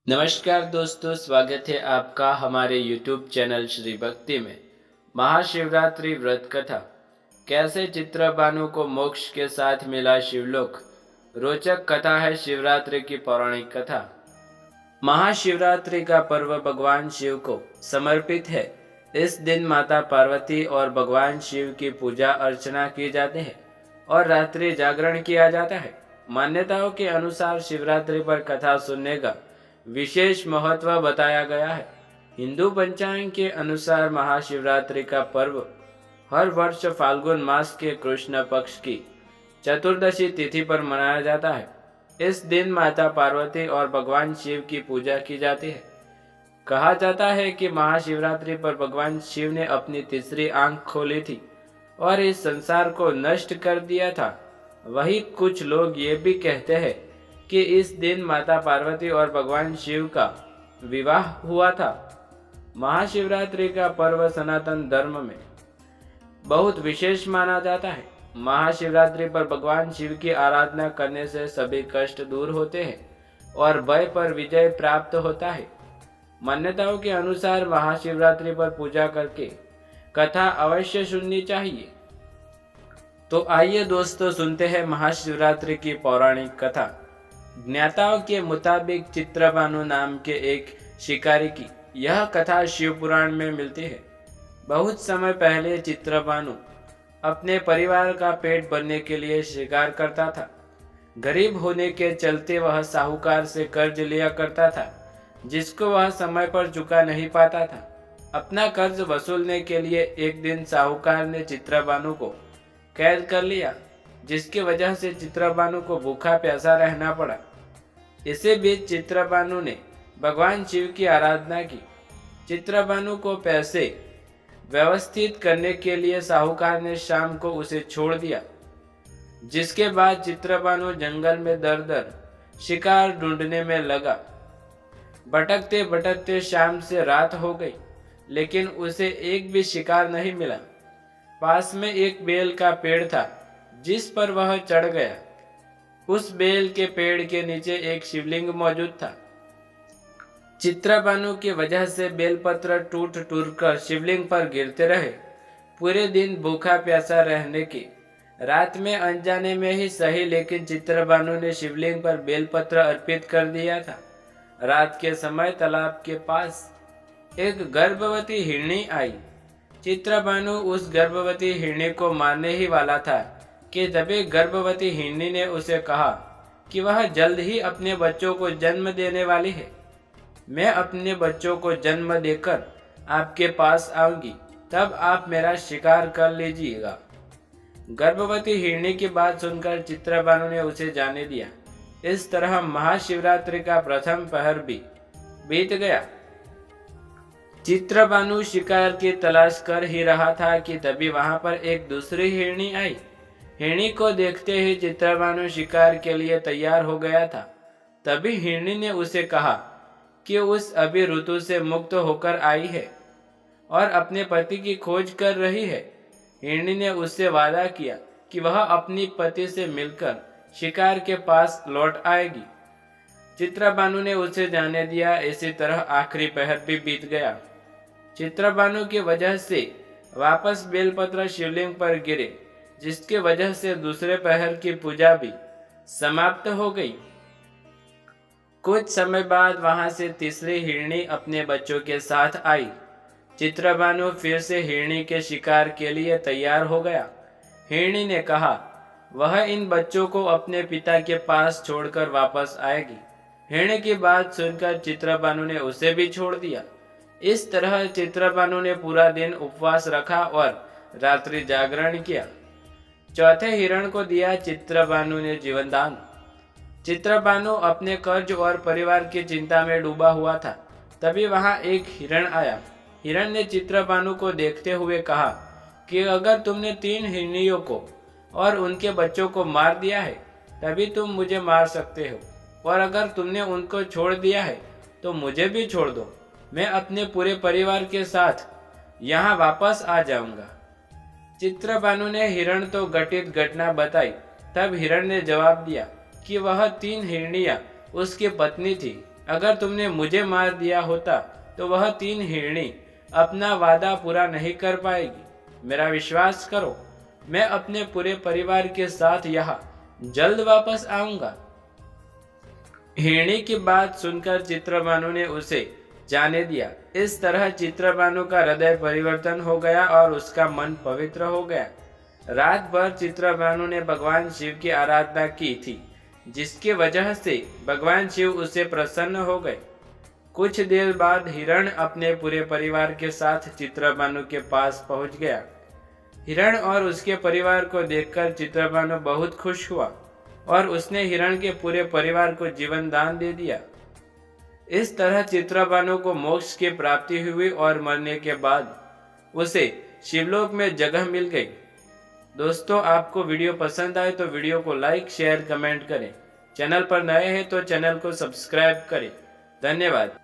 नमस्कार दोस्तों, स्वागत है आपका हमारे YouTube चैनल श्री भक्ति में। महाशिवरात्रि व्रत कथा, कैसे चित्रभानु को मोक्ष के साथ मिला शिवलोक। रोचक कथा है शिवरात्रि की पौराणिक कथा। महाशिवरात्रि का पर्व भगवान शिव को समर्पित है। इस दिन माता पार्वती और भगवान शिव की पूजा अर्चना की जाती है और रात्रि जागरण किया जाता है। मान्यताओं के अनुसार शिवरात्रि पर कथा सुनने का विशेष महत्व बताया गया है। हिंदू पंचांग के अनुसार महाशिवरात्रि का पर्व हर वर्ष फाल्गुन मास के कृष्ण पक्ष की चतुर्दशी तिथि पर मनाया जाता है। इस दिन माता पार्वती और भगवान शिव की पूजा की जाती है। कहा जाता है कि महाशिवरात्रि पर भगवान शिव ने अपनी तीसरी आंख खोली थी और इस संसार को नष्ट कर दिया था। वहीं कुछ लोग ये भी कहते हैं कि इस दिन माता पार्वती और भगवान शिव का विवाह हुआ था। महाशिवरात्रि का पर्व सनातन धर्म में बहुत विशेष माना जाता है। महाशिवरात्रि पर भगवान शिव की आराधना करने से सभी कष्ट दूर होते हैं और भय पर विजय प्राप्त होता है। मान्यताओं के अनुसार महाशिवरात्रि पर पूजा करके कथा अवश्य सुननी चाहिए। तो आइए दोस्तों, सुनते हैं महाशिवरात्रि की पौराणिक कथा। ज्ञाताओं के मुताबिक चित्रभानु नाम के एक शिकारी की यह कथा शिव पुराण में मिलती है। बहुत समय पहले चित्रभानु अपने परिवार का पेट भरने के लिए शिकार करता था। गरीब होने के चलते वह साहूकार से कर्ज लिया करता था, जिसको वह समय पर चुका नहीं पाता था। अपना कर्ज वसूलने के लिए एक दिन साहूकार ने चित्रभानु को कैद कर लिया, जिसकी वजह से चित्रभानु को भूखा प्यासा रहना पड़ा। इसी बीच चित्रभानु ने भगवान शिव की आराधना की। चित्रभानु को पैसे व्यवस्थित करने के लिए साहूकार ने शाम को उसे छोड़ दिया, जिसके बाद चित्रभानु जंगल में दर दर शिकार ढूंढने में लगा। भटकते भटकते शाम से रात हो गई, लेकिन उसे एक भी शिकार नहीं मिला। पास में एक बेल का पेड़ था, जिस पर वह चढ़ गया। उस बेल के पेड़ के नीचे एक शिवलिंग मौजूद था। चित्रभानु की वजह से बेलपत्र टूट टूट कर शिवलिंग पर गिरते रहे। पूरे दिन भूखा प्यासा रहने की, रात में अनजाने में ही सही, लेकिन चित्रभानु ने शिवलिंग पर बेलपत्र अर्पित कर दिया था। रात के समय तालाब के पास एक गर्भवती हिरणी आई। चित्रभानु उस गर्भवती हिरणी को मारने ही वाला था कि तभी गर्भवती हिरणी ने उसे कहा कि वह जल्द ही अपने बच्चों को जन्म देने वाली है। मैं अपने बच्चों को जन्म देकर आपके पास आऊंगी, तब आप मेरा शिकार कर लीजिएगा। गर्भवती हिरणी की बात सुनकर चित्रभानु ने उसे जाने दिया। इस तरह महाशिवरात्रि का प्रथम पहर भी बीत गया। चित्रभानु शिकार की तलाश कर ही रहा था कि तभी वहां पर एक दूसरी हिरणी आई। हिरणी को देखते ही चित्रभानु शिकार के लिए तैयार हो गया था। तभी हिरणी ने उसे कहा कि उस अभी ऋतु से मुक्त होकर आई है और अपने पति की खोज कर रही है। हिरणी ने उससे वादा किया कि वह अपनी पति से मिलकर शिकार के पास लौट आएगी। चित्रभानु ने उसे जाने दिया। इसी तरह आखिरी पहर भी बीत गया। चित्रभानु की वजह से वापस बेलपत्र शिवलिंग पर गिरे, जिसकी वजह से दूसरे पहर की पूजा भी समाप्त हो गई। कुछ समय बाद वहां से तीसरी हिरणी अपने बच्चों के साथ आई। चित्रभानु फिर से हिरणी के शिकार के लिए तैयार हो गया। हिरणी ने कहा वह इन बच्चों को अपने पिता के पास छोड़कर वापस आएगी। हिरणी की बात सुनकर चित्रभानु ने उसे भी छोड़ दिया। इस तरह चित्रभानु ने पूरा दिन उपवास रखा और रात्रि जागरण किया। चौथे हिरण को दिया चित्रभानु ने जीवनदान। चित्रभानु अपने कर्ज और परिवार की चिंता में डूबा हुआ था। तभी वहां एक हिरण आया। हिरण ने चित्रभानु को देखते हुए कहा कि अगर तुमने 3 हिरनियों को और उनके बच्चों को मार दिया है, तभी तुम मुझे मार सकते हो, और अगर तुमने उनको छोड़ दिया है तो मुझे भी छोड़ दो। मैं अपने पूरे परिवार के साथ यहाँ वापस आ जाऊंगा। चित्रभानु ने हिरण तो घटित घटना बताई। तब हिरण ने जवाब दिया कि वह 3 हिरनियां उसकी पत्नी थी। अगर तुमने मुझे मार दिया होता तो वह 3 हिरणी अपना वादा पूरा नहीं कर पाएगी। मेरा विश्वास करो, मैं अपने पूरे परिवार के साथ यहाँ जल्द वापस आऊंगा। हिरणी की बात सुनकर चित्रभानु ने उसे जाने दिया। इस तरह चित्रभानु का हृदय परिवर्तन हो गया और उसका मन पवित्र हो गया। रात भर चित्रभानु ने भगवान शिव की आराधना की थी, जिसकी वजह से भगवान शिव उससे प्रसन्न हो गए। कुछ देर बाद हिरण अपने पूरे परिवार के साथ चित्रभानु के पास पहुंच गया। हिरण और उसके परिवार को देखकर चित्रभानु बहुत खुश हुआ और उसने हिरण के पूरे परिवार को जीवन दान दे दिया। इस तरह चित्रभानु को मोक्ष की प्राप्ति हुई और मरने के बाद उसे शिवलोक में जगह मिल गई। दोस्तों, आपको वीडियो पसंद आए तो वीडियो को लाइक, शेयर, कमेंट करें। चैनल पर नए हैं तो चैनल को सब्सक्राइब करें। धन्यवाद।